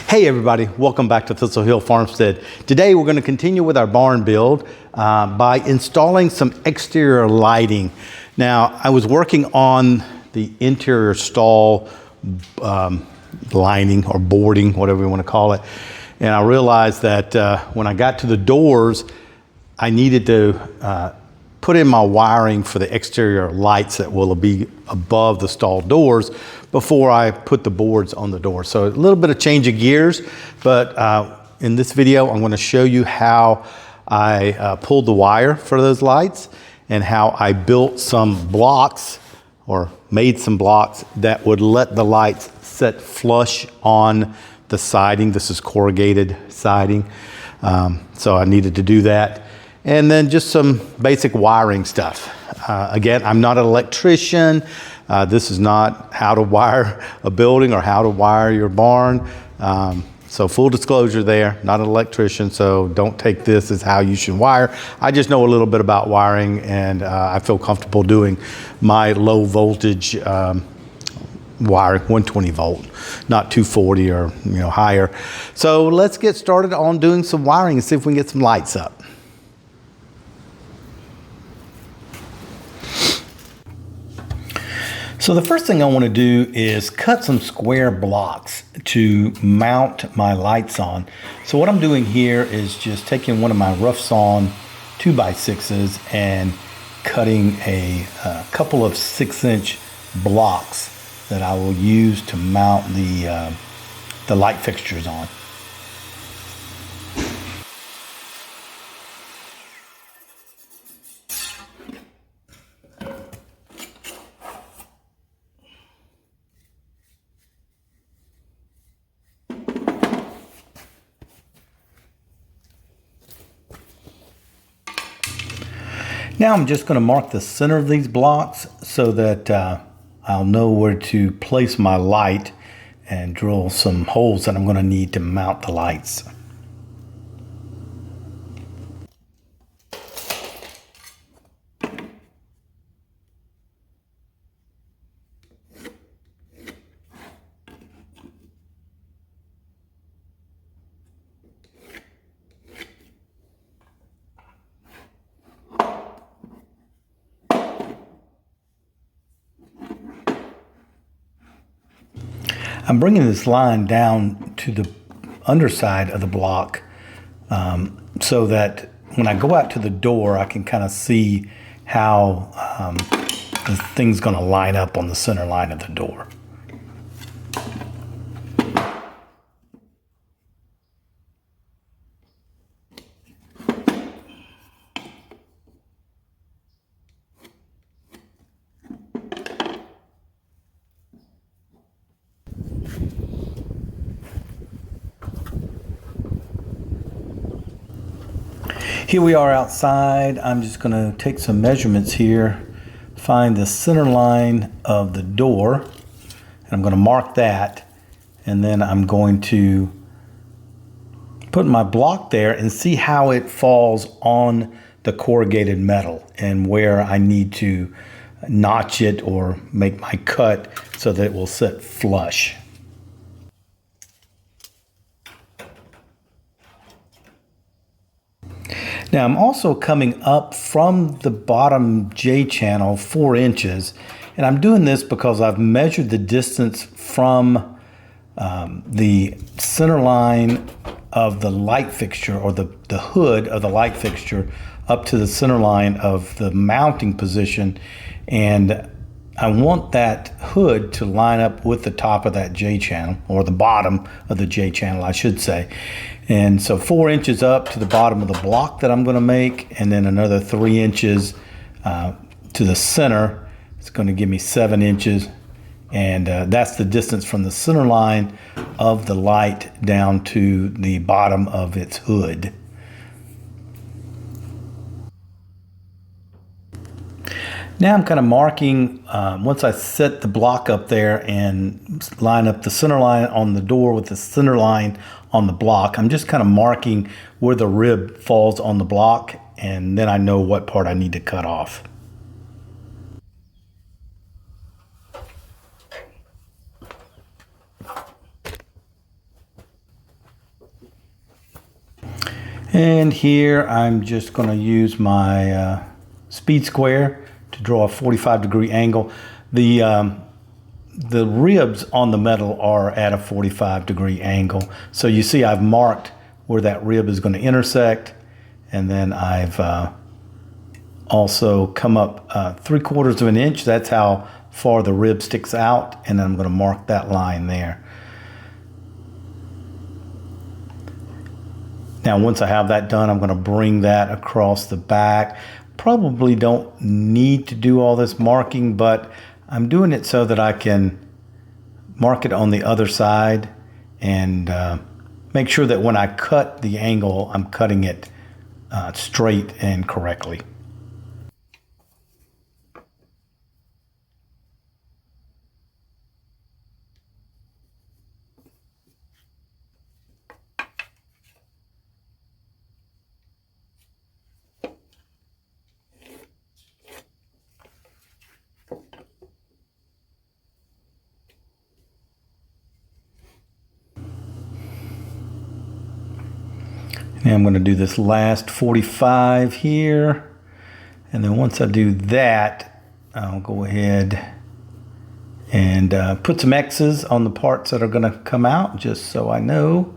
Hey everybody, welcome back to Thistle Hill Farmstead. Today we're going to continue with our barn build by installing some exterior lighting. Now I was working on the interior stall lining or boarding, whatever you want to call it, and I realized that when I got to the doors I needed to put in my wiring for the exterior lights that will be above the stall doors before I put the boards on the door. So a little bit of change of gears, but in this video I'm going to show you how I pulled the wire for those lights and how I built some blocks or made some blocks that would let the lights set flush on the siding. This is corrugated siding, so I needed to do that. And then just some basic wiring stuff. Again, I'm not an electrician. This is not how to wire a building or how to wire your barn. So full disclosure there, not an electrician, so don't take this as how you should wire. I just know a little bit about wiring, and I feel comfortable doing my low voltage wiring, 120 volt, not 240 or higher. So let's get started on doing some wiring and see if we can get some lights up. So the first thing I want to do is cut some square blocks to mount my lights on. So what I'm doing here is just taking one of my rough sawn 2x6s and cutting a couple of 6-inch blocks that I will use to mount the light fixtures on. Now I'm just going to mark the center of these blocks so that I'll know where to place my light and drill some holes that I'm going to need to mount the lights. I'm bringing this line down to the underside of the block so that when I go out to the door, I can kind of see how the thing's going to line up on the center line of the door. Here we are outside. I'm just going to take some measurements here, find the center line of the door, and I'm going to mark that, and then I'm going to put my block there and see how it falls on the corrugated metal and where I need to notch it or make my cut so that it will sit flush. Now I'm also coming up from the bottom J channel 4 inches, and I'm doing this because I've measured the distance from the center line of the light fixture or the hood of the light fixture up to the center line of the mounting position, and I want that hood to line up with the top of that J channel, or the bottom of the J channel I should say. And so 4 inches up to the bottom of the block that I'm going to make, and then another 3 inches to the center. It's going to give me 7 inches, and that's the distance from the center line of the light down to the bottom of its hood. Now I'm kind of marking, once I set the block up there and line up the center line on the door with the center line on the block, I'm just kind of marking where the rib falls on the block, and then I know what part I need to cut off. And here I'm just going to use my speed square to draw a 45-degree angle. The ribs on the metal are at a 45-degree angle. So you see I've marked where that rib is going to intersect, and then I've also come up 3/4 of an inch. That's how far the rib sticks out, and then I'm going to mark that line there. Now once I have that done, I'm going to bring that across the back. Probably don't need to do all this marking, but I'm doing it so that I can mark it on the other side and make sure that when I cut the angle, I'm cutting it straight and correctly. And I'm going to do this last 45 here. And then once I do that, I'll go ahead and put some X's on the parts that are going to come out, just so I know.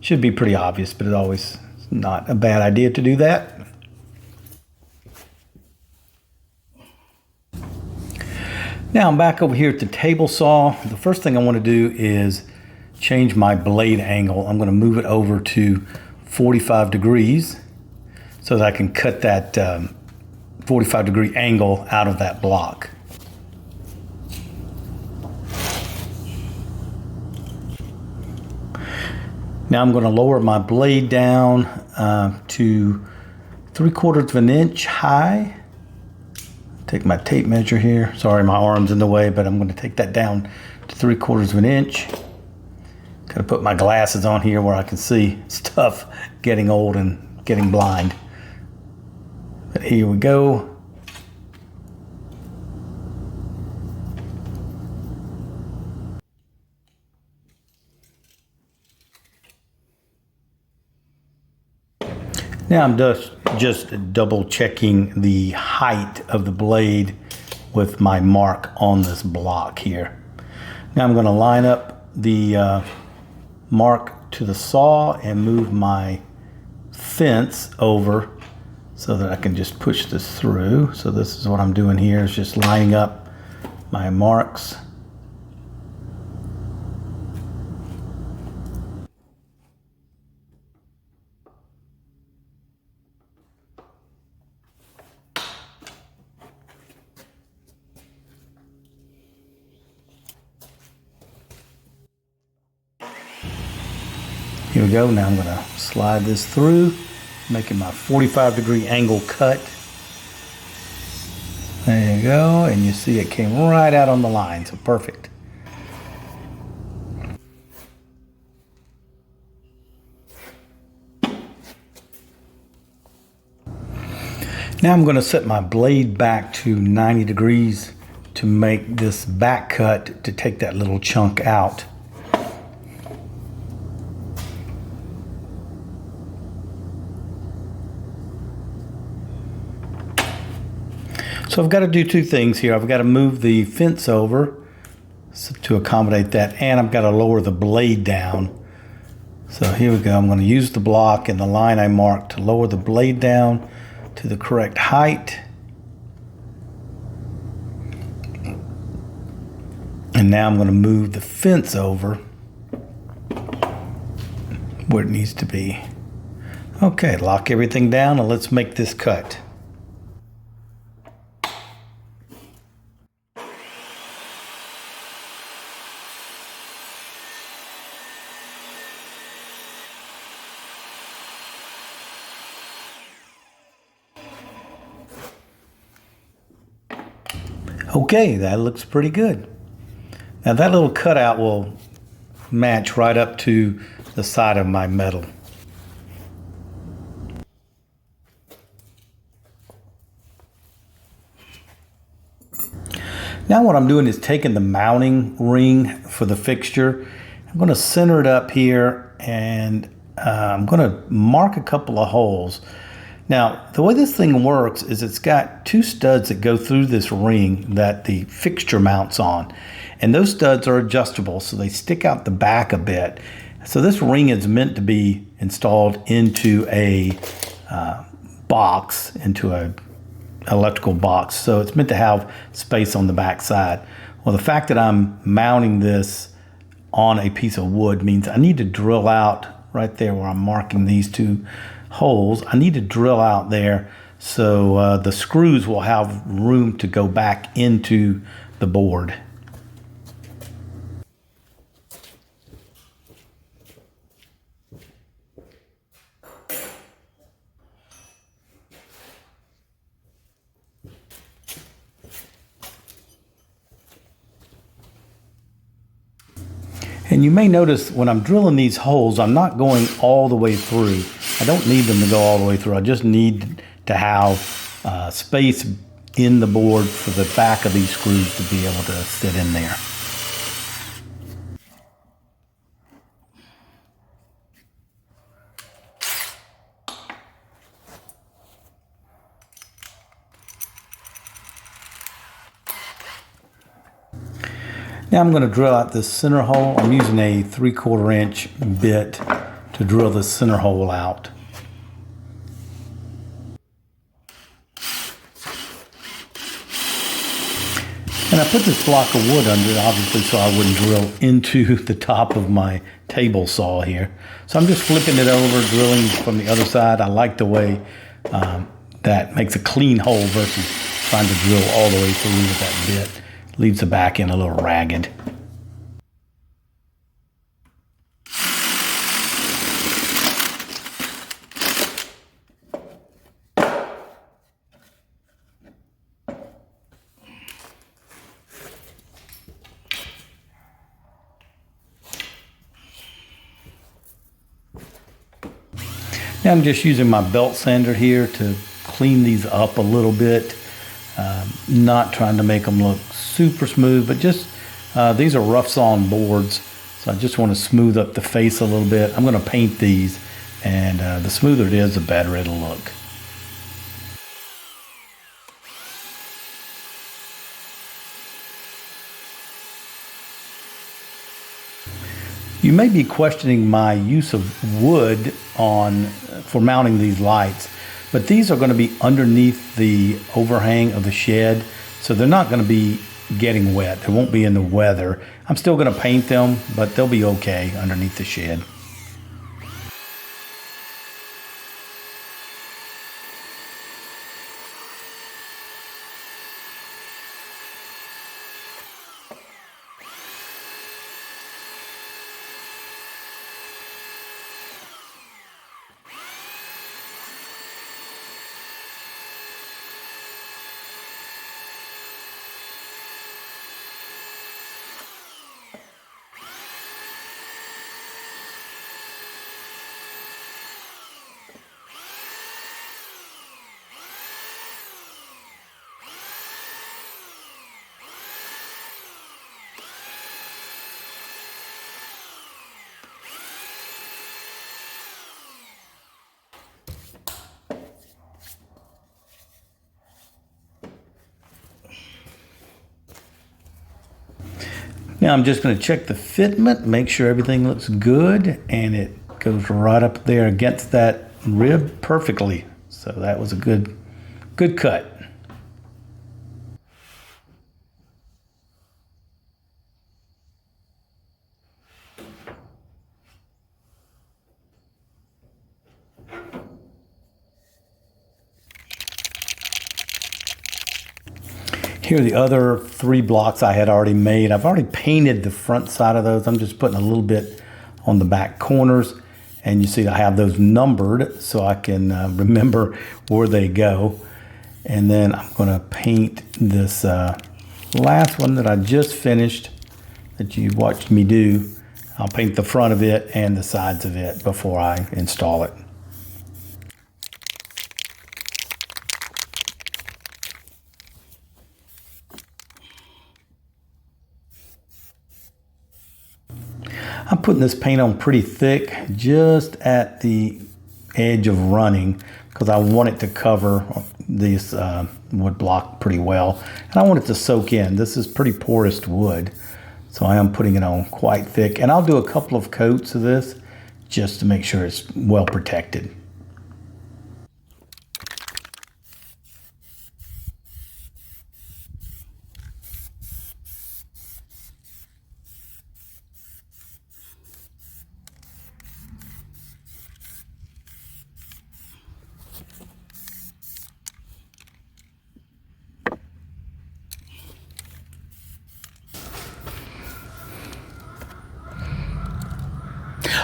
Should be pretty obvious, but it's always not a bad idea to do that. Now I'm back over here at the table saw. The first thing I want to do is change my blade angle. I'm going to move it over to 45 degrees so that I can cut that 45-degree angle out of that block. Now I'm going to lower my blade down to 3/4 of an inch high. Take my tape measure here. Sorry, my arm's in the way, but I'm going to take that down to 3/4 of an inch. Got to put my glasses on here where I can see. It's tough getting old and getting blind. But here we go. Now I'm just double checking the height of the blade with my mark on this block here. Now I'm going to line up the mark to the saw and move my fence over so that I can just push this through. So this is what I'm doing here, is just lining up my marks. Here we go. Now I'm going to slide this through, making my 45-degree angle cut. There you go. And you see it came right out on the line. So perfect. Now I'm going to set my blade back to 90 degrees to make this back cut to take that little chunk out. So I've got to do two things here. I've got to move the fence over to accommodate that, and I've got to lower the blade down. So here we go. I'm going to use the block and the line I marked to lower the blade down to the correct height. And now I'm going to move the fence over where it needs to be. Okay, lock everything down and let's make this cut. Okay, that looks pretty good. Now that little cutout will match right up to the side of my metal. Now what I'm doing is taking the mounting ring for the fixture. I'm going to center it up here, and I'm going to mark a couple of holes. Now, the way this thing works is it's got two studs that go through this ring that the fixture mounts on. And those studs are adjustable, so they stick out the back a bit. So this ring is meant to be installed into a box, into a electrical box. So it's meant to have space on the back side. Well, the fact that I'm mounting this on a piece of wood means I need to drill out right there where I'm marking these two holes. I need to drill out there so the screws will have room to go back into the board. And you may notice when I'm drilling these holes, I'm not going all the way through. I don't need them to go all the way through. I just need to have space in the board for the back of these screws to be able to sit in there. Now I'm going to drill out this center hole. I'm using a 3/4 inch bit to drill the center hole out. And I put this block of wood under it, obviously, so I wouldn't drill into the top of my table saw here. So I'm just flipping it over, drilling from the other side. I like the way that makes a clean hole versus trying to drill all the way through with that bit. Leaves the back end a little ragged. Now I'm just using my belt sander here to clean these up a little bit. Not trying to make them look super smooth, but just these are rough sawn boards, so I just want to smooth up the face a little bit. I'm going to paint these, and the smoother it is, the better it'll look. You may be questioning my use of wood for mounting these lights, but these are going to be underneath the overhang of the shed, so they're not going to be getting wet. They won't be in the weather. I'm still going to paint them, but they'll be okay underneath the shed. Now I'm just going to check the fitment, make sure everything looks good, and it goes right up there against that rib perfectly. So that was a good cut. Here are the other 3 blocks I had already made. I've already painted the front side of those. I'm just putting a little bit on the back corners. And you see I have those numbered so I can remember where they go. And then I'm going to paint this last one that I just finished that you watched me do. I'll paint the front of it and the sides of it before I install it. I'm putting this paint on pretty thick, just at the edge of running, because I want it to cover this wood block pretty well. And I want it to soak in. This is pretty porous wood, so I am putting it on quite thick. And I'll do a couple of coats of this just to make sure it's well protected.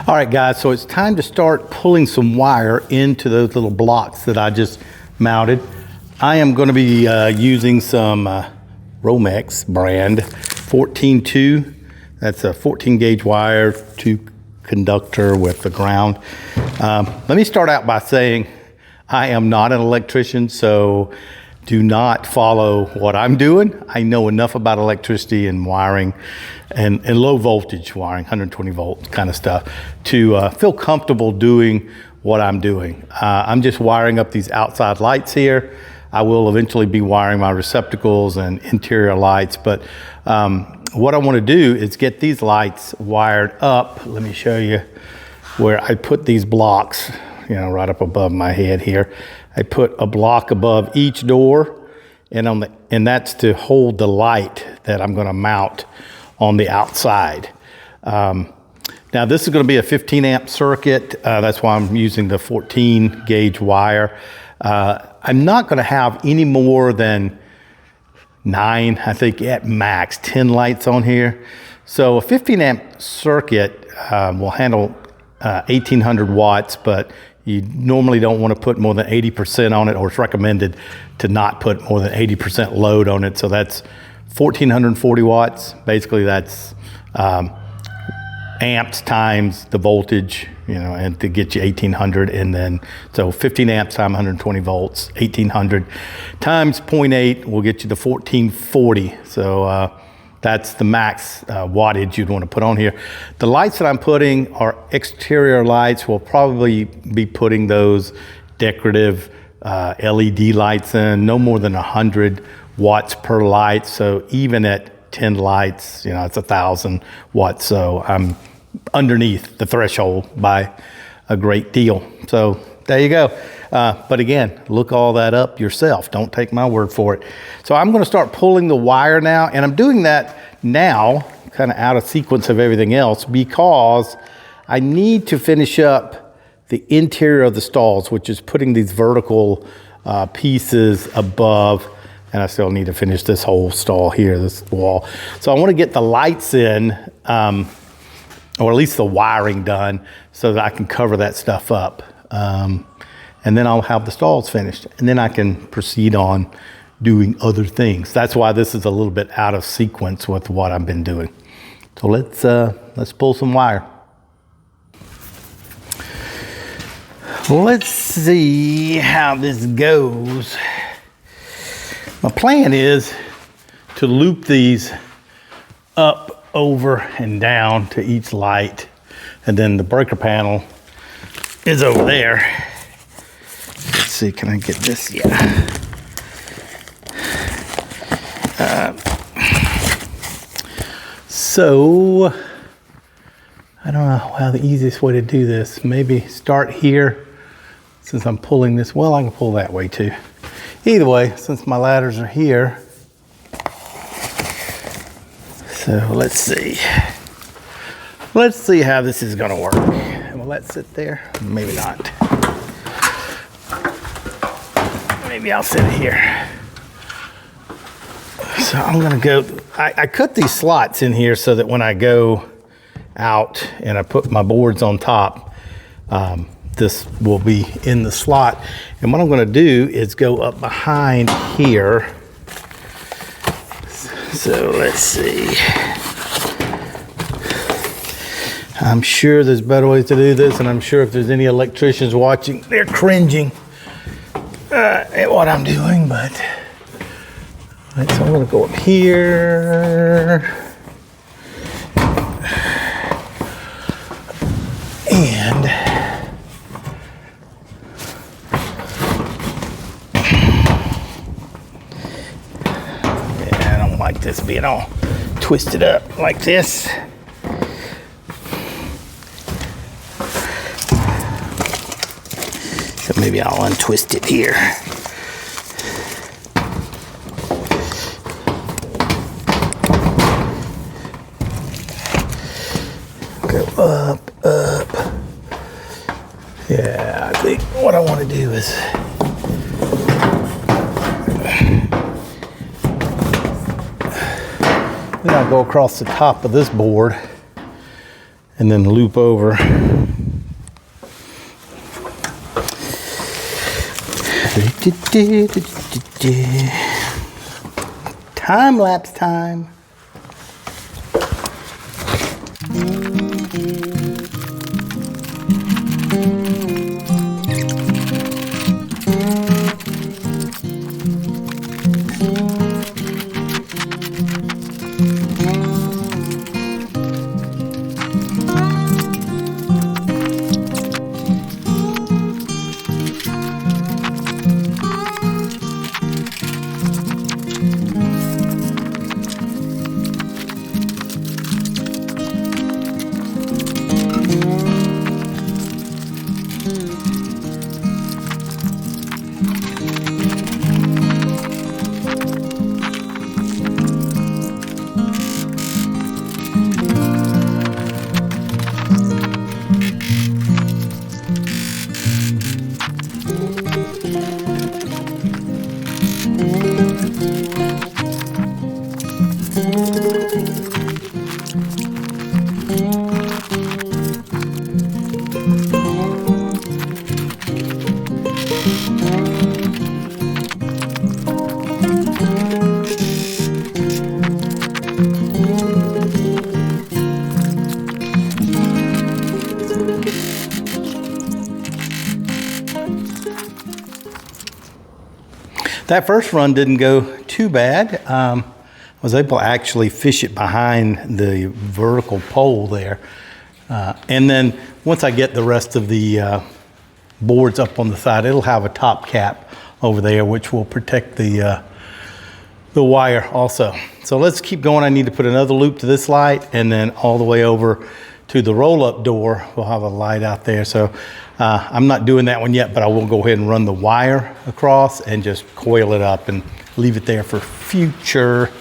All right, guys, so it's time to start pulling some wire into those little blocks that I just mounted. I am going to be using some Romex brand 14-2. That's a 14 gauge wire, 2 conductor with the ground. Let me start out by saying I am not an electrician, so do not follow what I'm doing. I know enough about electricity and wiring and low voltage wiring, 120 volt kind of stuff, to feel comfortable doing what I'm doing. I'm just wiring up these outside lights here. I will eventually be wiring my receptacles and interior lights, but what I want to do is get these lights wired up. Let me show you where I put these blocks, you know, right up above my head here. I put a block above each door, and that's to hold the light that I'm going to mount on the outside. Now this is going to be a 15 amp circuit. That's why I'm using the 14 gauge wire. I'm not going to have any more than 9, I think at max, 10 lights on here. So a 15 amp circuit will handle 1800 watts, but you normally don't want to put more than 80% on it, or it's recommended to not put more than 80% load on it. So that's 1440 watts. Basically that's amps times the voltage, you know, and to get you 1800. And then, so 15 amps times 120 volts, 1800 times 0.8 will get you the 1440. So that's the max wattage you'd want to put on here. The lights that I'm putting are exterior lights. We'll probably be putting those decorative LED lights in, no more than 100 watts per light. So even at 10 lights, you know, it's 1,000 watts. So I'm underneath the threshold by a great deal. So there you go. But again, look all that up yourself. Don't take my word for it. So I'm going to start pulling the wire now, and I'm doing that now kind of out of sequence of everything else because I need to finish up the interior of the stalls, which is putting these vertical pieces above, and I still need to finish this whole stall here, this wall. So I want to get the lights in, or at least the wiring done, so that I can cover that stuff up. And then I'll have the stalls finished, and then I can proceed on doing other things. That's why this is a little bit out of sequence with what I've been doing. So let's pull some wire. Let's see how this goes. My plan is to loop these up, over, and down to each light, and then the breaker panel is over there. Let's see, can I get this? Yeah. So, I don't know how the easiest way to do this. Maybe start here, since I'm pulling this. Well, I can pull that way too. Either way, since my ladders are here. So let's see. Let's see how this is gonna work. Will that sit there? Maybe not. Maybe I'll sit here. So I'm gonna go, I cut these slots in here so that when I go out and I put my boards on top, this will be in the slot. And what I'm gonna do is go up behind here. So let's see. I'm sure there's better ways to do this, and I'm sure if there's any electricians watching, they're cringing at what I'm doing, but right, so I'm gonna go up here. I don't like this being all twisted up like this. So maybe I'll untwist it here. Go up, up. Yeah, I think what I want to do is then I'll go across the top of this board and then loop over. Time lapse time. That first run didn't go too bad. I was able to actually fish it behind the vertical pole there. And then once I get the rest of the boards up on the side, it'll have a top cap over there, which will protect the wire also. So let's keep going. I need to put another loop to this light, and then all the way over to the roll-up door, we'll have a light out there. So I'm not doing that one yet, but I will go ahead and run the wire across and just coil it up and leave it there for future.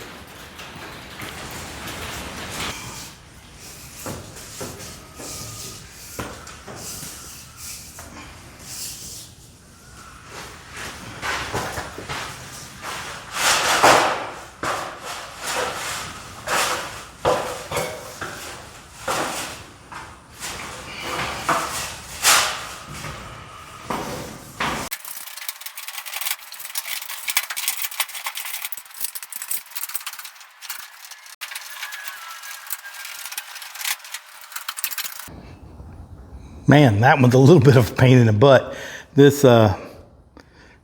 Man, that one's a little bit of a pain in the butt. This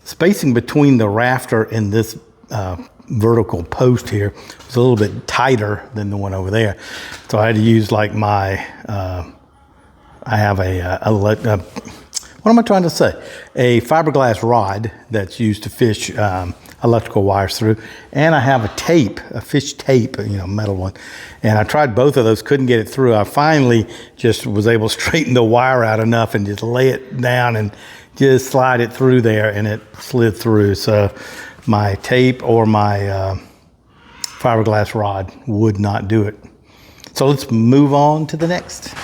spacing between the rafter and this vertical post here was a little bit tighter than the one over there. So I had to use like my, I have what am I trying to say? A fiberglass rod that's used to fish electrical wires through. And I have a fish tape, metal one. And I tried both of those, couldn't get it through. I finally just was able to straighten the wire out enough and just lay it down and just slide it through there, and it slid through. So my tape or my fiberglass rod would not do it. So let's move on to the next.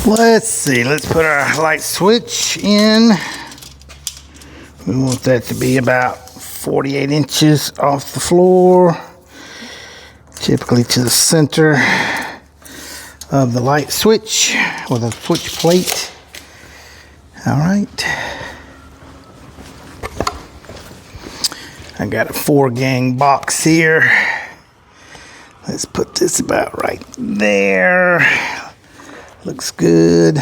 Let's see, let's put our light switch in. We want that to be about 48 inches off the floor, typically to the center of the light switch or the switch plate. All right. I got a 4-gang box here. Let's put this about right there. Looks good.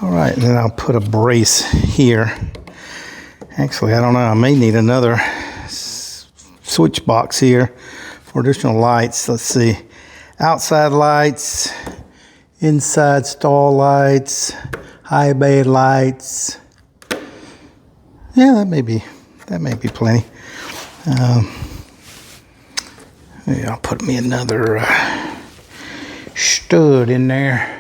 All right, and then I'll put a brace here. Actually, I don't know, I may need another switch box here for additional lights. Let's see. Outside lights, inside stall lights, high bay lights. Yeah, that may be plenty. Maybe I'll put me another stud in there.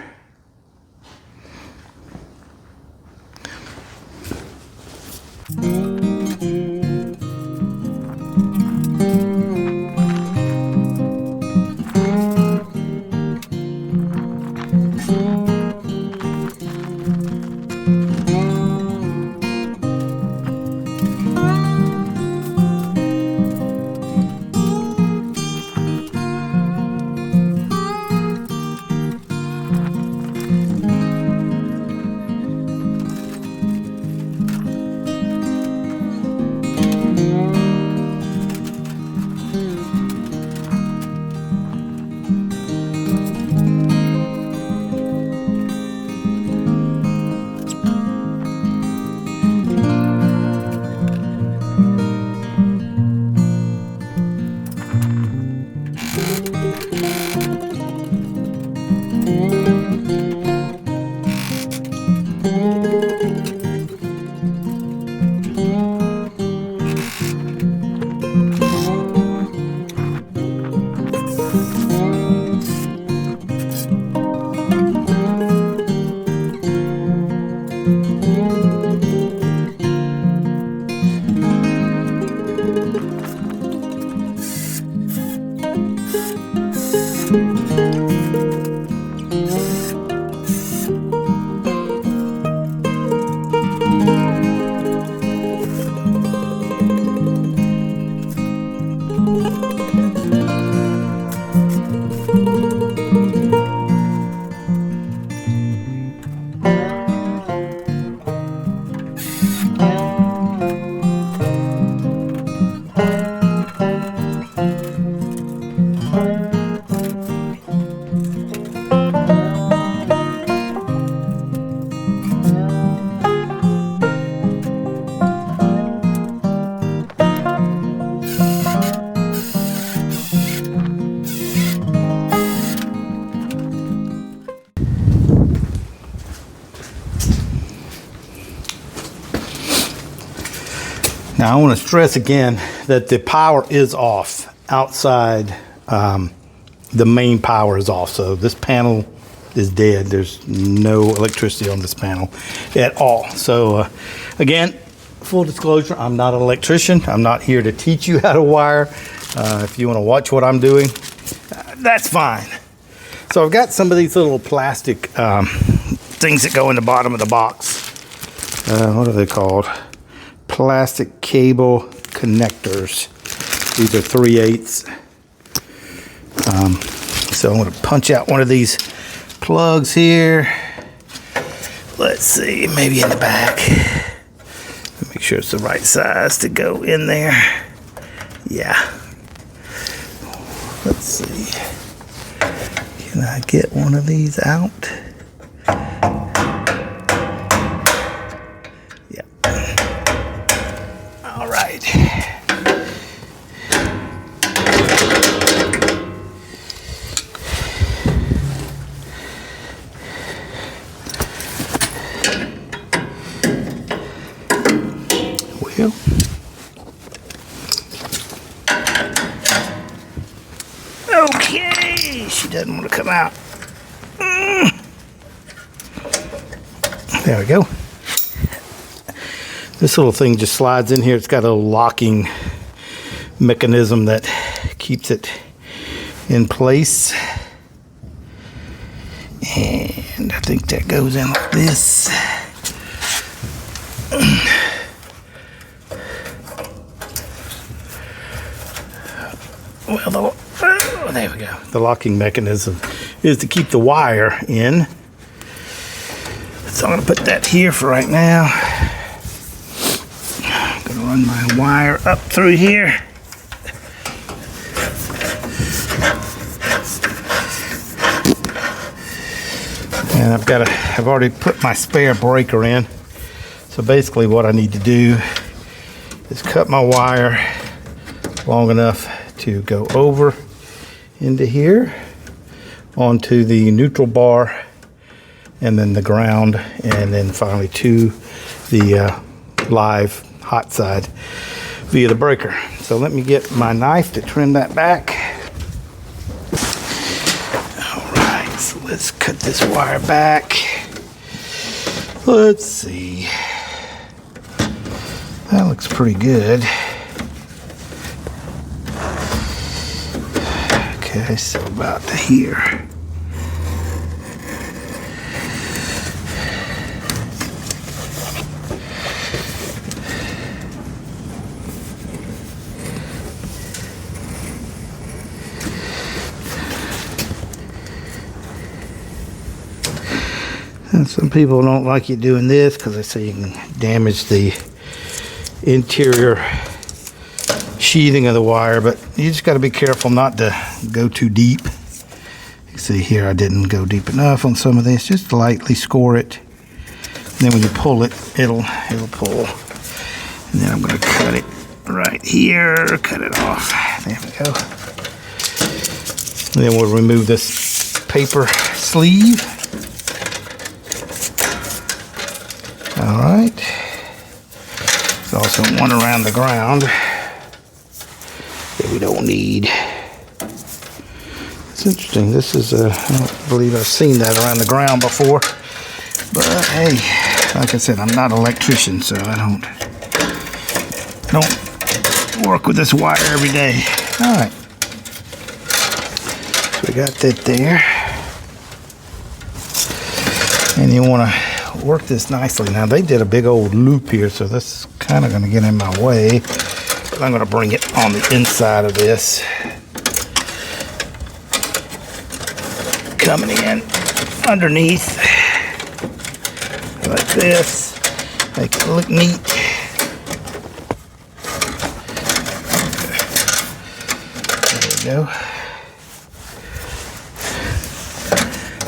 Now I want to stress again that the power is off outside. The main power is off, so this panel is dead. There's no electricity on this panel at all. So again, full disclosure, I'm not an electrician. I'm not here to teach you how to wire. If you want to watch what I'm doing, that's fine. So I've got some of these little plastic things that go in the bottom of the box. What are they called? Plastic cable connectors. These are 3/8. So I'm going to punch out one of these plugs here. Let's see, maybe in the back. Make sure it's the right size to go in there. Yeah. Let's see. Can I get one of these out? Yeah. go. Okay, she doesn't want to come out. There we go. This little thing just slides in here. It's got a locking mechanism that keeps it in place. And I think that goes in like this. Well, there we go. The locking mechanism is to keep the wire in. So I'm going to put that here for right now. I'm going to run my wire up through here. And I've already put my spare breaker in. So basically what I need to do is cut my wire long enough to go over into here onto the neutral bar and then the ground and then finally to the live hot side via the breaker. So let me get my knife to trim that back. All right, so let's cut this wire back. Let's see. That looks pretty good. Okay, so about to here. And some people don't like you doing this because they say you can damage the interior sheathing of the wire, but you just got to be careful not to go too deep. You see here I didn't go deep enough on some of this. Just lightly score it. And then when you pull it, it'll pull. And then I'm going to cut it right here. Cut it off. There we go. And then we'll remove this paper sleeve. All right. There's also one around the ground that we don't need. It's interesting. This is I don't believe I've seen that around the ground before. But hey, like I said, I'm not an electrician, so I don't work with this wire every day. All right. So we got that there. And you want to work this nicely. Now they did a big old loop here, so this is kind of going to get in my way. But I'm going to bring it on the inside of this. Coming in underneath like this. Make it look neat. There we go.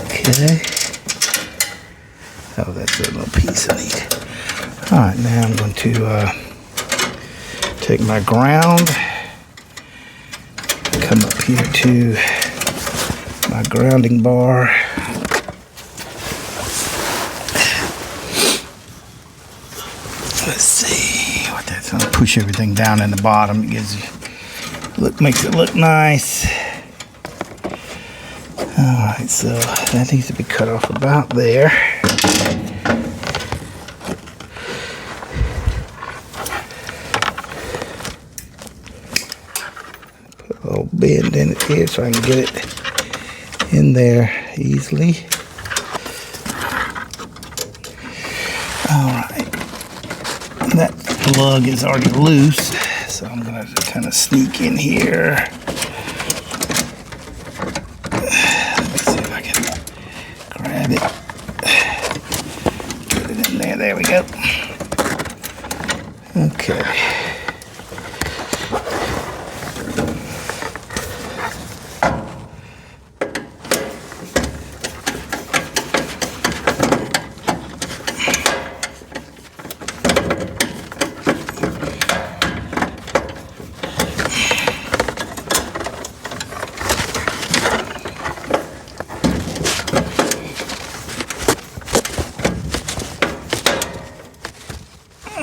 Okay. Oh, that's a little piece I need. All right, now I'm going to take my ground, come up here to my grounding bar. Let's see what that's going to push everything down in the bottom. It gives you makes it look nice. All right, so that needs to be cut off about there. Put a little bend in it here so I can get it in there easily. All right, that plug is already loose, so I'm gonna kind of sneak in here. Grab it, put it in there, there we go. Okay.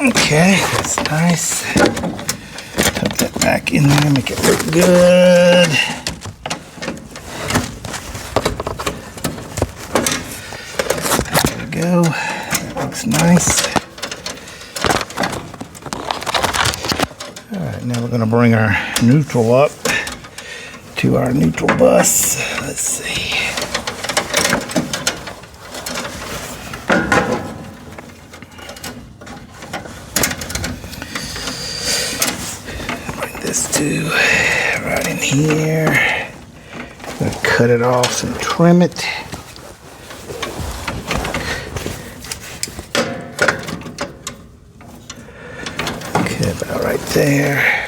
Okay, that's nice. Tuck that back in there, make it look good. There we go. That looks nice. All right, now we're going to bring our neutral up to our neutral bus. Let's see. Bring this to right in here. I'm going to cut it off and trim it. Okay, about right there.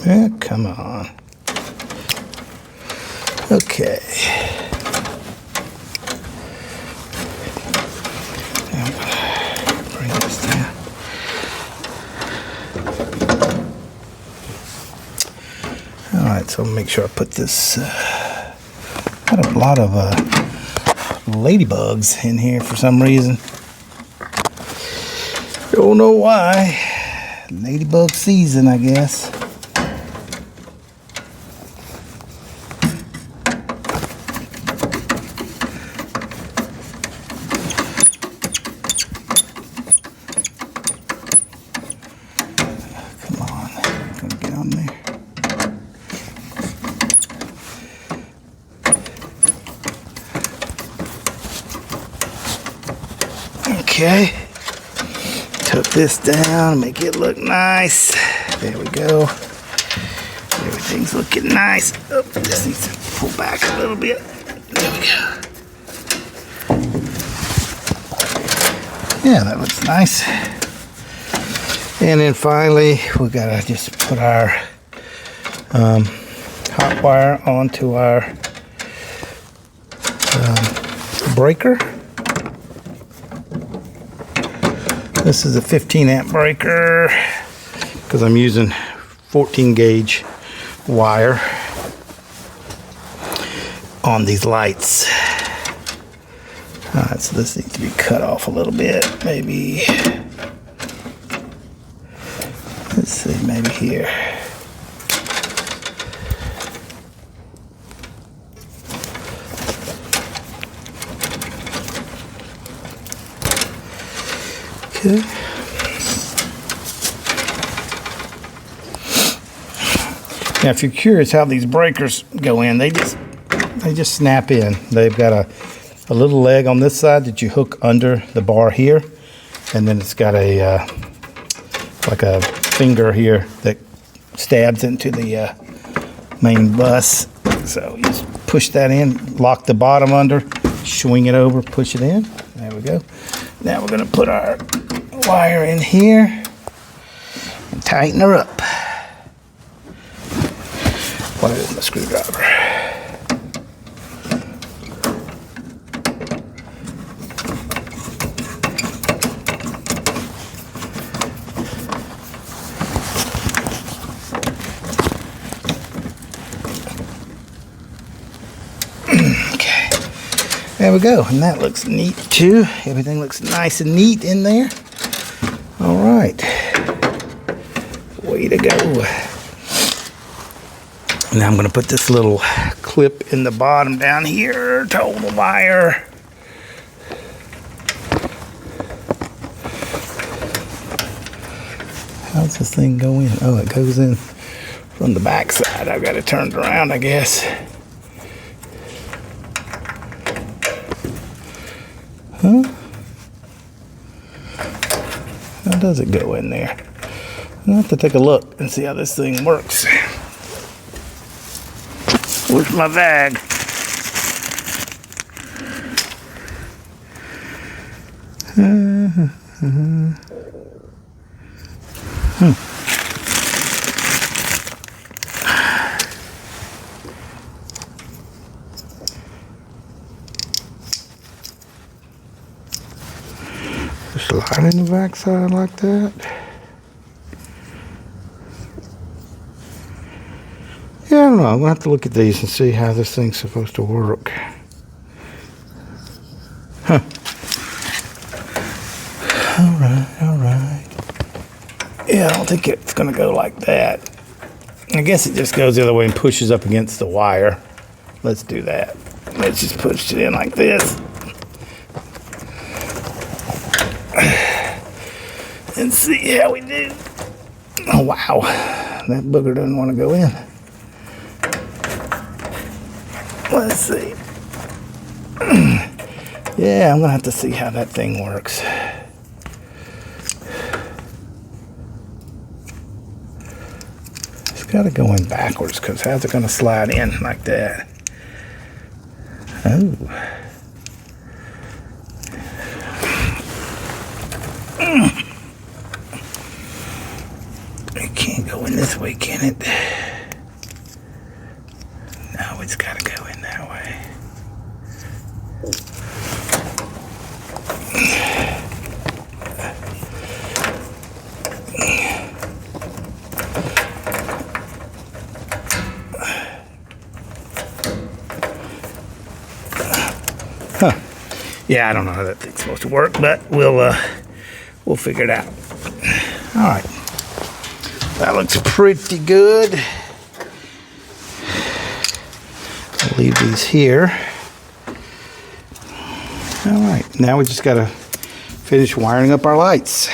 Yeah, come on. Okay. Now I'm gonna bring this down. All right, so make sure I put this. Got a lot of ladybugs in here for some reason. Don't know why. Ladybug season, I guess. Come on, gonna get on there. Okay, tuck this down, make it look nice. There we go. Everything's looking nice. Oh, this needs to pull back a little bit. There we go. Yeah, that looks nice. And then finally, we gotta just put our hot wire onto our breaker. This is a 15 amp breaker because I'm using 14 gauge wire on these lights. All right, so this needs to be cut off a little bit, maybe. Let's see, maybe here. Okay. Now, if you're curious how these breakers go in, they just snap in. They've got a little leg on this side that you hook under the bar here, and then it's got a like a finger here that stabs into the main bus. So you just push that in, lock the bottom under, swing it over, push it in. There we go. Now we're gonna put our wire in here and tighten her up. What is my screwdriver? Okay, there we go, and that looks neat too. Everything looks nice and neat in there. All right, way to go. Now I'm going to put this little clip in the bottom down here to hold the wire. How's this thing go in? Oh, it goes in from the back side. I've got it turned around, I guess. Huh? How does it go in there? I'll have to take a look and see how this thing works. Where's my bag? Slide in the backside like that. Yeah, I don't know. I'm gonna have to look at these and see how this thing's supposed to work. Huh. All right. Yeah, I don't think it's gonna go like that. I guess it just goes the other way and pushes up against the wire. Let's do that. Let's just push it in like this. And see how we do. Oh, wow. That booger doesn't want to go in. Let's see. Yeah, I'm going to have to see how that thing works. It's got to go in backwards, because how's it going to slide in like that? Oh. It can't go in this way, can it? No, it's got to go in that way. Huh. Yeah, I don't know how that thing's supposed to work, but we'll figure it out. All right. That looks pretty good. I'll leave these here. All right, now we just gotta finish wiring up our lights.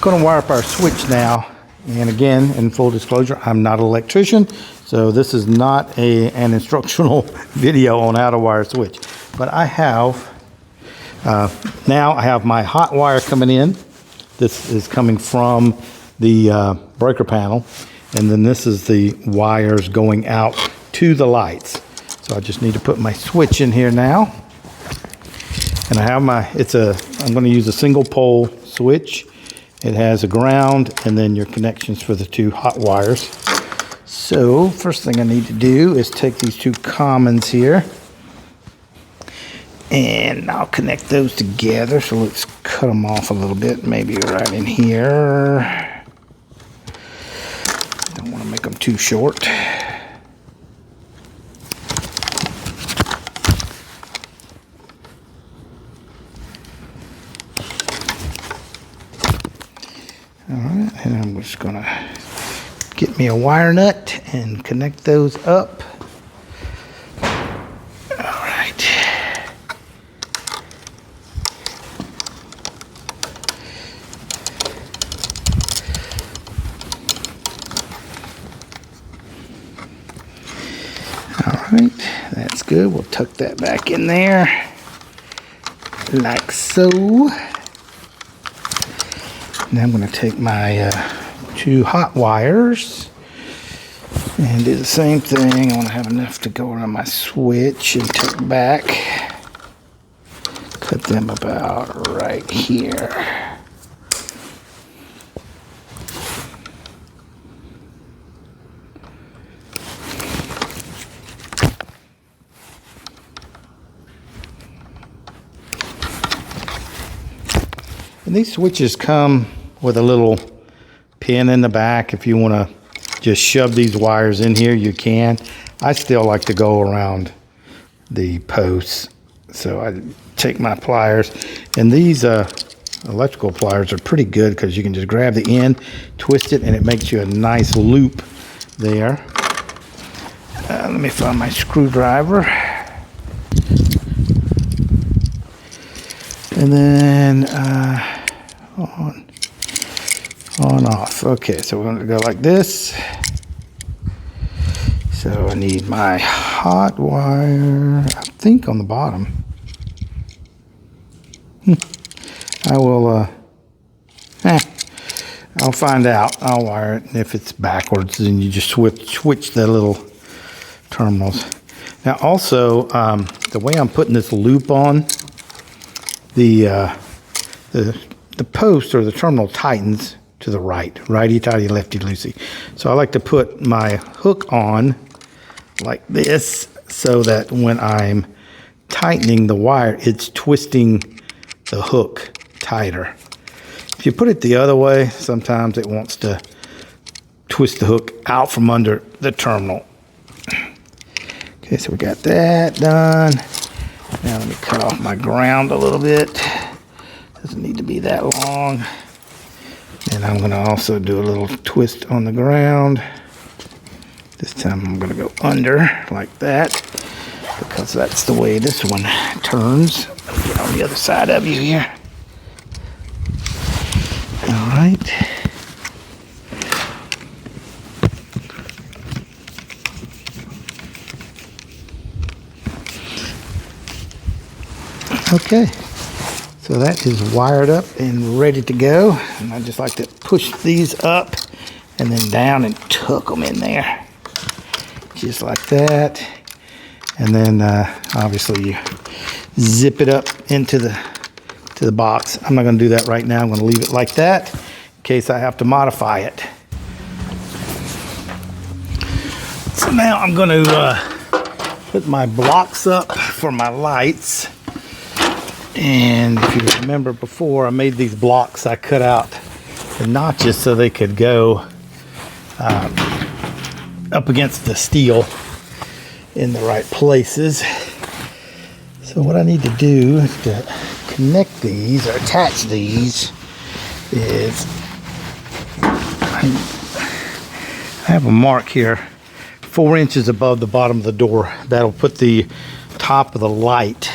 Going to wire up our switch now, and again, in full disclosure, I'm not an electrician, so this is not an instructional video on how to wire a switch. But I have now I have my hot wire coming in. This is coming from the breaker panel, and then this is the wires going out to the lights. So I just need to put my switch in here now, and I have my I'm going to use a single pole switch. It has a ground and then your connections for the two hot wires. So first thing I need to do is take these two commons here, and I'll connect those together. So let's cut them off a little bit, maybe right in here. Don't want to make them too short. All right, and I'm just gonna get me a wire nut and connect those up. All right. All right, that's good. We'll tuck that back in there like so. Now I'm going to take my two hot wires and do the same thing. I want to have enough to go around my switch and tuck back. Cut them about right here. And these switches come with a little pin in the back. If you want to just shove these wires in here, you can. I still like to go around the posts. So I take my pliers, and these electrical pliers are pretty good because you can just grab the end, twist it, and it makes you a nice loop there. Let me find my screwdriver. And then on, off. Okay, so we're going to go like this. So I need my hot wire, I think on the bottom. I will, I'll find out. I'll wire it, and if it's backwards, then you just switch the little terminals. Now also, the way I'm putting this loop on, the post or the terminal tightens to the right, righty-tighty, lefty-loosey. So I like to put my hook on like this so that when I'm tightening the wire, it's twisting the hook tighter. If you put it the other way, sometimes it wants to twist the hook out from under the terminal. Okay, so we got that done. Now let me cut off my ground a little bit. Doesn't need to be that long. And I'm gonna also do a little twist on the ground. This time I'm gonna go under like that because that's the way this one turns. Let me get on the other side of you here. All right. Okay, so that is wired up and ready to go. And I just like to push these up and then down and tuck them in there. Just like that. And then obviously you zip it up into the box. I'm not gonna do that right now. I'm gonna leave it like that in case I have to modify it. So now I'm gonna put my blocks up for my lights. And if you remember before, I made these blocks, I cut out the notches so they could go up against the steel in the right places. So what I need to do to connect these or attach these is I have a mark here 4 inches above the bottom of the door. That'll put the top of the light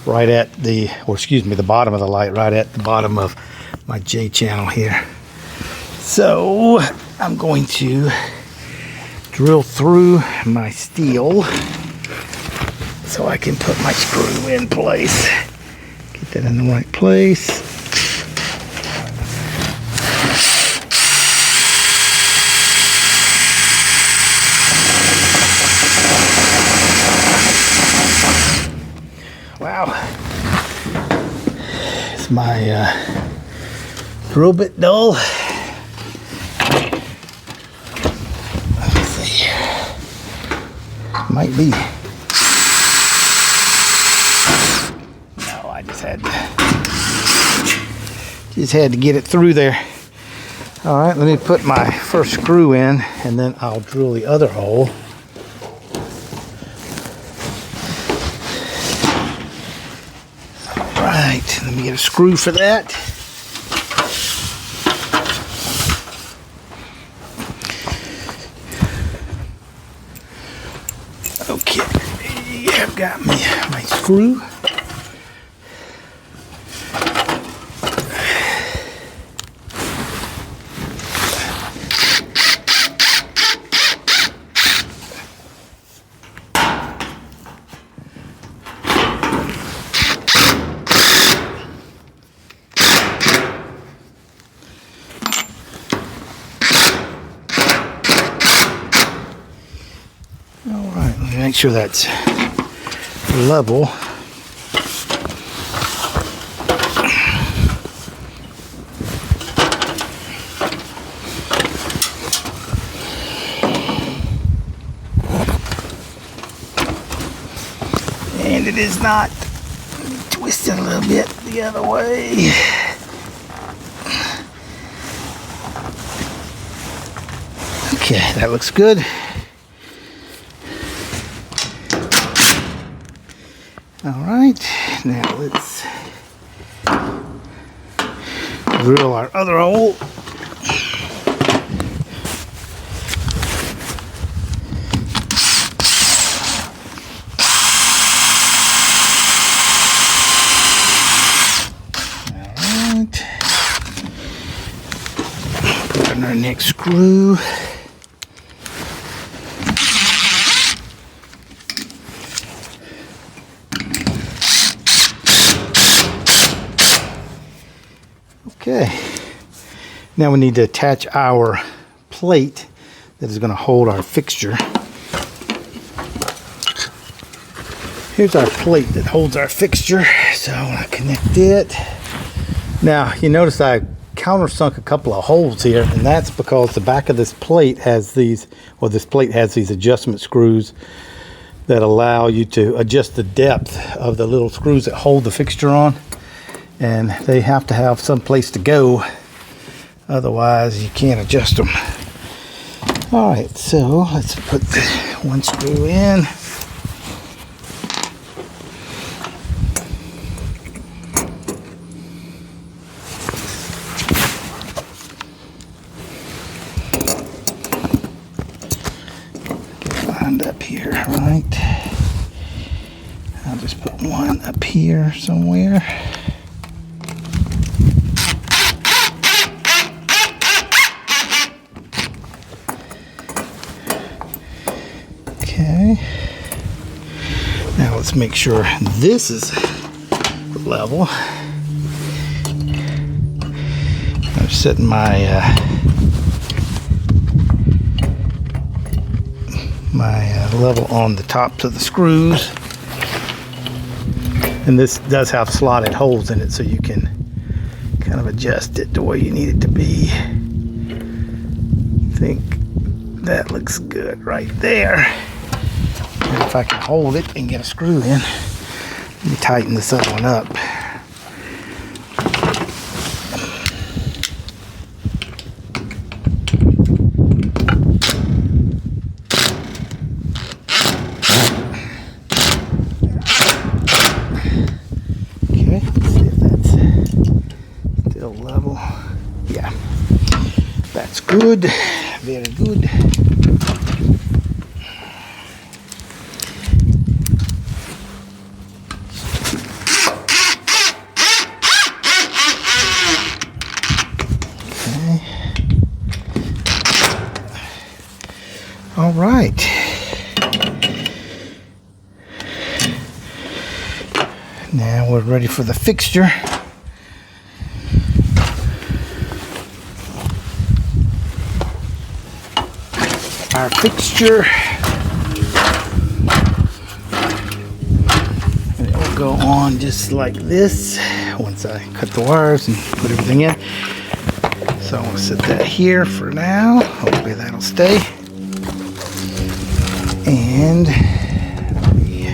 right at the, or excuse me, the bottom of the light right at the bottom of my J channel here. So I'm going to drill through my steel so I can put my screw in place. Get that in the right place. Wow, it's my drill bit dull. Let's see, might be. No, I just had to get it through there. All right, let me put my first screw in, and then I'll drill the other hole. Right, let me get a screw for that. Okay, I've got my screw. Make sure that's level. And it is not. Twist it a little bit the other way. Okay, that looks good. All right, now let's drill our other hole. Alright. Put in our next screw. Okay, now we need to attach our plate that is going to hold our fixture. Here's our plate that holds our fixture, so I want to connect it. Now, you notice I countersunk a couple of holes here, and that's because the back of this plate has these, well, this plate has these adjustment screws that allow you to adjust the depth of the little screws that hold the fixture on. And they have to have some place to go, otherwise you can't adjust them. All right, so let's put the one screw in. Lined up here, right? I'll just put one up here somewhere. Okay, now let's make sure this is level. I'm setting my level on the tops of the screws, and this does have slotted holes in it, so you can kind of adjust it to where you need it to be. I think that looks good right there. And if I can hold it and get a screw in, let me tighten this other one up. Okay, let's see if that's still level. Yeah, that's good. Very good. All right. Now we're ready for the fixture. Our fixture. And it will go on just like this once I cut the wires and put everything in. So I'm going to set that here for now. Hopefully that'll stay. And let me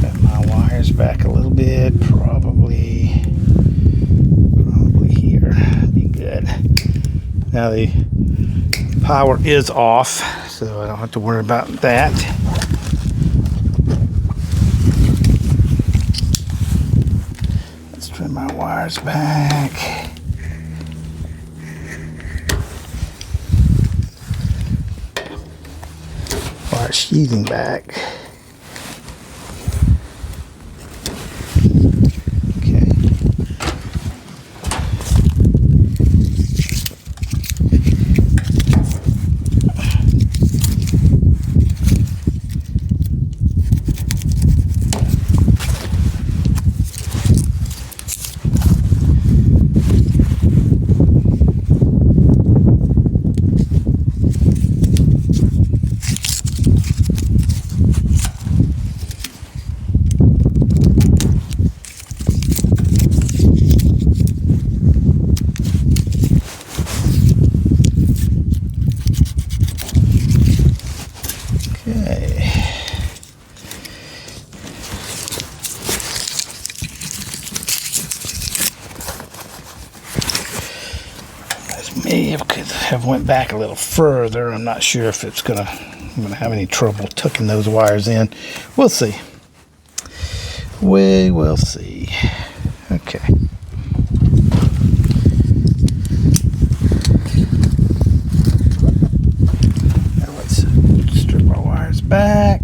cut my wires back a little bit, probably here. Be good. Now the power is off, so I don't have to worry about that. Let's trim my wires back. Wire sheathing back. Okay. May have went back a little further. I'm not sure if I'm gonna have any trouble tucking those wires in. We'll see. We will see. Okay. Now let's strip our wires back.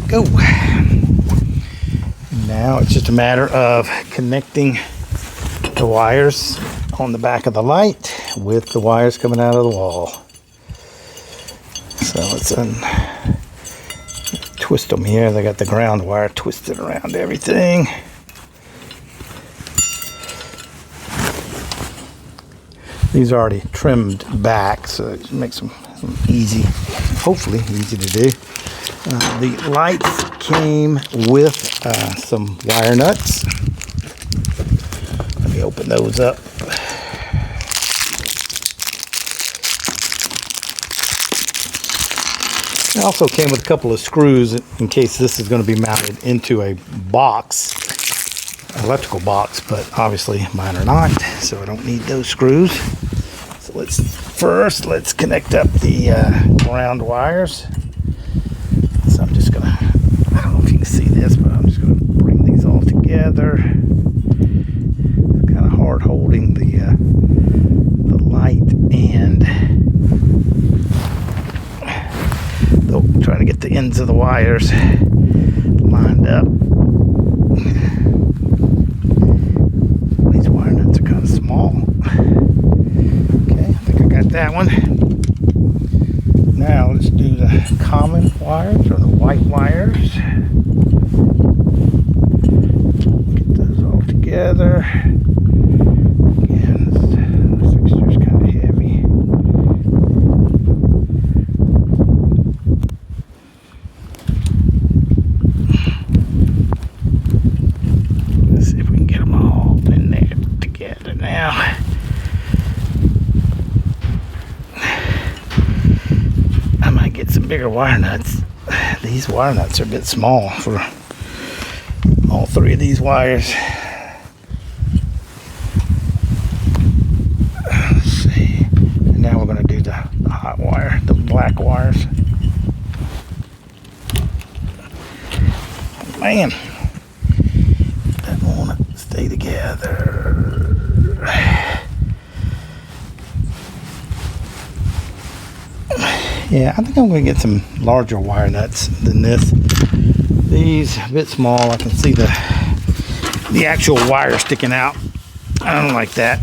Go. Now it's just a matter of connecting the wires on the back of the light with the wires coming out of the wall. So let's twist them here. They got the ground wire twisted around everything. These are already trimmed back, so it makes them easy, hopefully easy to do. The lights came with some wire nuts. Let me open those up. It also came with a couple of screws in case this is going to be mounted into a box, electrical box, but obviously mine are not, so I don't need those screws. So let's connect up the ground wires. So I'm just gonna, I don't know if you can see this, but I'm just gonna bring these all together. It's kind of hard holding the light and trying to get the ends of the wires lined up. These wire nuts are kind of small. Okay, I think I got that one. Now let's do the common wires, or the white wires. Get those all together. Again, this fixture's kind of heavy. Let's see if we can get them all in there together now. Get some bigger wire nuts. These wire nuts are a bit small for all three of these wires. Let's see. And now we're going to do the hot wire, the black wires. Man, that won't stay together. Yeah, I think I'm going to get some larger wire nuts than this. These a bit small. I can see the actual wire sticking out. I don't like that.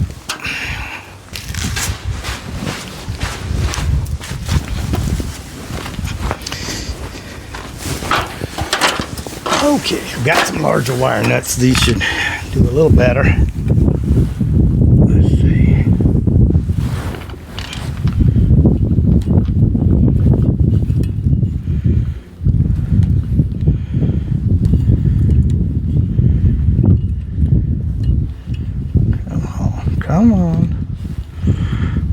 Okay, I've got some larger wire nuts. These should do a little better. Let's see. Come on.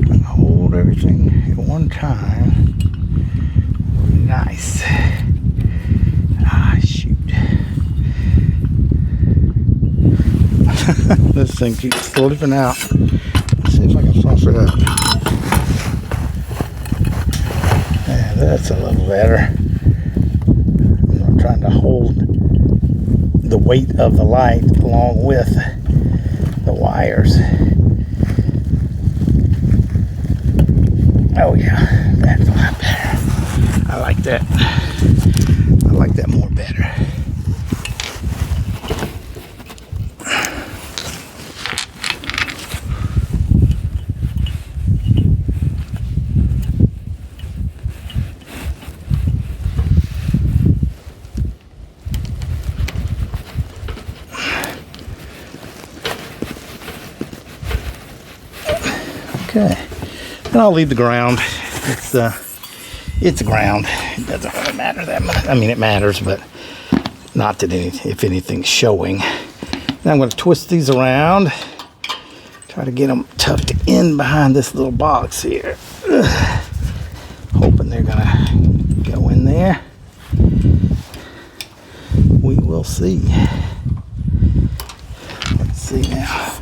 And hold everything at one time. Nice. Ah, shoot. This thing keeps slipping out. Let's see if I can soften it up. Yeah, that's a little better. I'm trying to hold the weight of the light along with the wires. Oh yeah, that's a lot better. I like that. I like that more better. Okay. And I'll leave the ground. It's ground. It doesn't really matter that much. I mean, it matters, but not that if anything's showing. Now I'm going to twist these around. Try to get them tucked in behind this little box here. Hoping they're going to go in there. we'll see. Let's see now.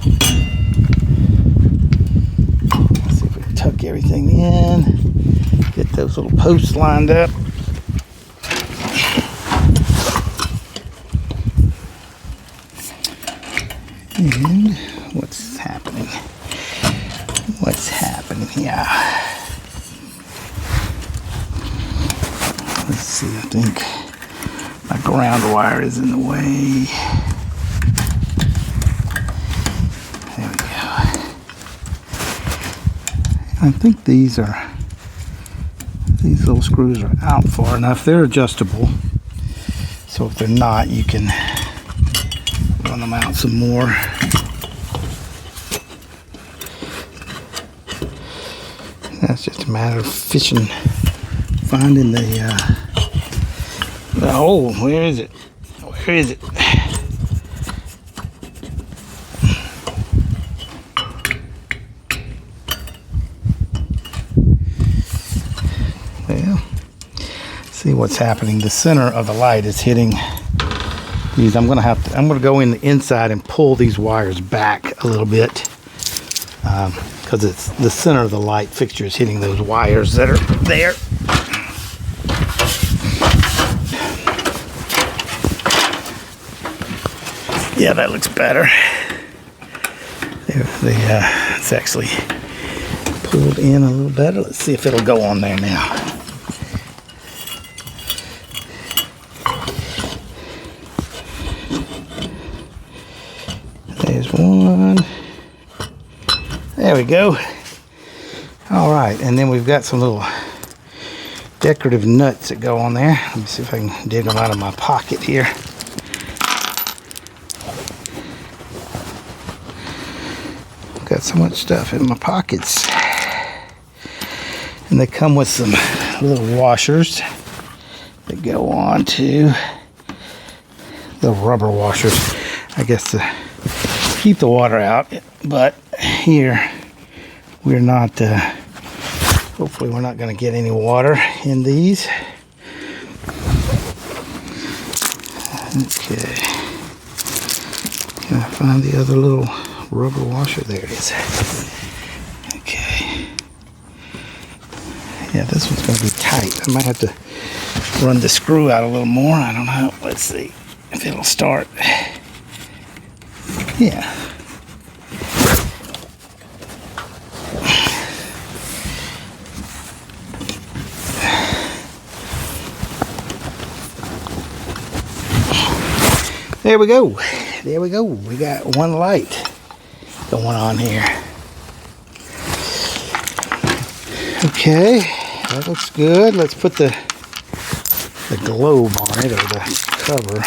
Let's see if we can tuck everything in. Get those little posts lined up. And what's happening? What's happening here? Let's see, I think my ground wire is in the way. There we go. I think these little screws are out far enough. They're adjustable. So if they're not, you can run them out some more. That's just a matter of finding the hole. Where is it? Where is it? Well, see what's happening. The center of the light is hitting these. I'm gonna go in the inside and pull these wires back a little bit because it's the center of the light fixture is hitting those wires that are there. Yeah, that looks better. It's actually pulled in a little better. Let's see if it'll go on there now. There's one. There we go. All right, and then we've got some little decorative nuts that go on there. Let me see if I can dig them out of my pocket here. Got so much stuff in my pockets. And they come with some little washers that go on to the rubber washers, I guess, to keep the water out. But here we're not, hopefully we're not going to get any water in these. Okay. Can I find the other little rubber washer? There it is. Okay. Yeah, this one's going to be tight. I might have to run the screw out a little more. I don't know. Let's see if it'll start. Yeah. There we go. There we go. We got one light going on here. Okay, that looks good. Let's put the globe on it, or the cover.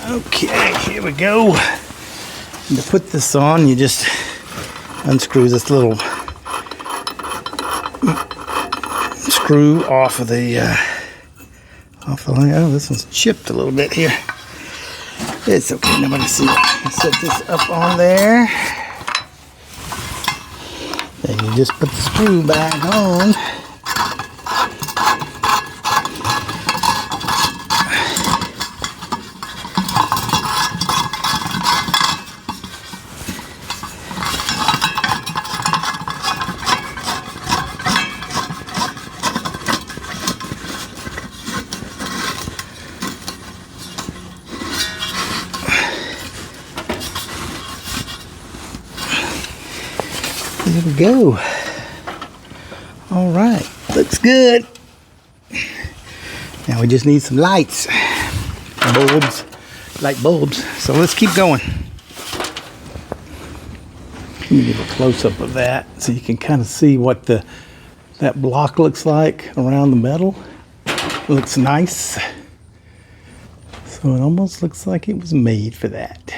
Okay, here we go. And to put this on, you just unscrew this little screw off of the line. Oh, this one's chipped a little bit here. It's okay, nobody see it. Set this up on there. Then you just put the screw back on. There we go. All right, looks good. Now we just need some lights, bulbs, light bulbs. So let's keep going. Let me give a close-up of that so you can kind of see what that block looks like around the metal. It looks nice. So it almost looks like it was made for that.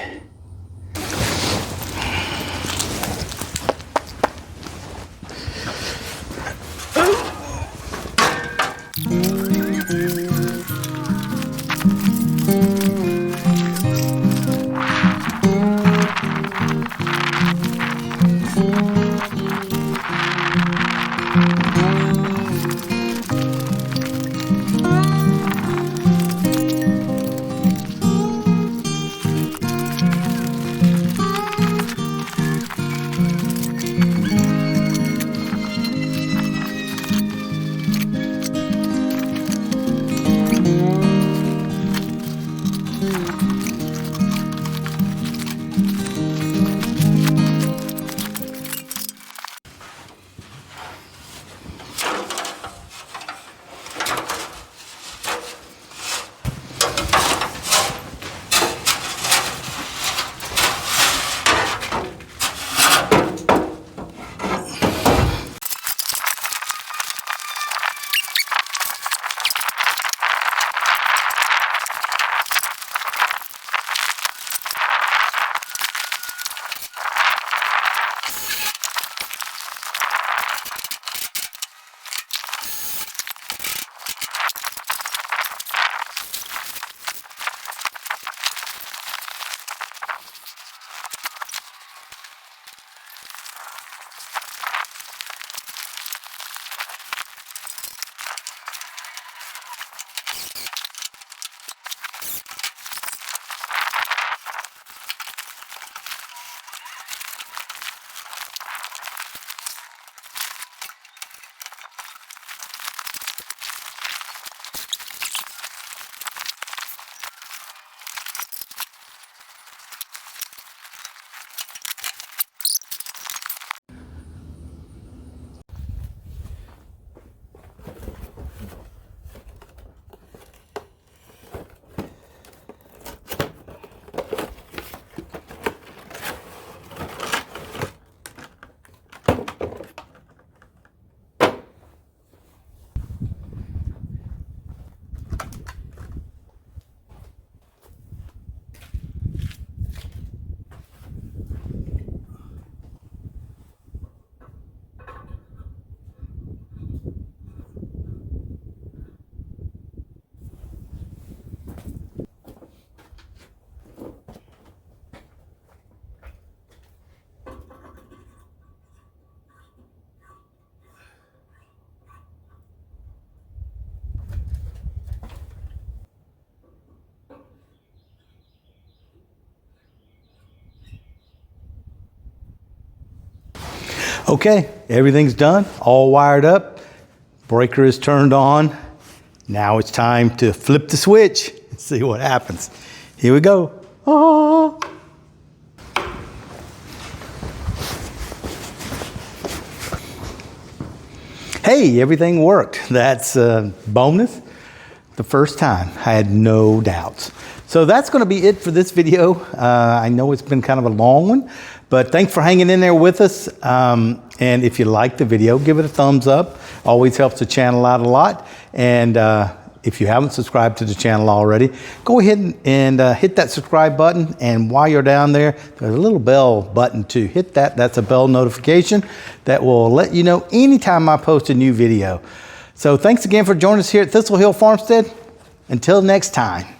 Okay, everything's done, all wired up. Breaker is turned on. Now it's time to flip the switch and see what happens. Here we go. Ah. Hey, everything worked. That's a bonus. The first time, I had no doubts. So that's going to be it for this video. I know it's been kind of a long one, but thanks for hanging in there with us. And if you like the video, give it a thumbs up. Always helps the channel out a lot. And if you haven't subscribed to the channel already, go ahead and hit that subscribe button. And while you're down there, there's a little bell button too. Hit that. That's a bell notification that will let you know anytime I post a new video. So thanks again for joining us here at Thistle Hill Farmstead. Until next time.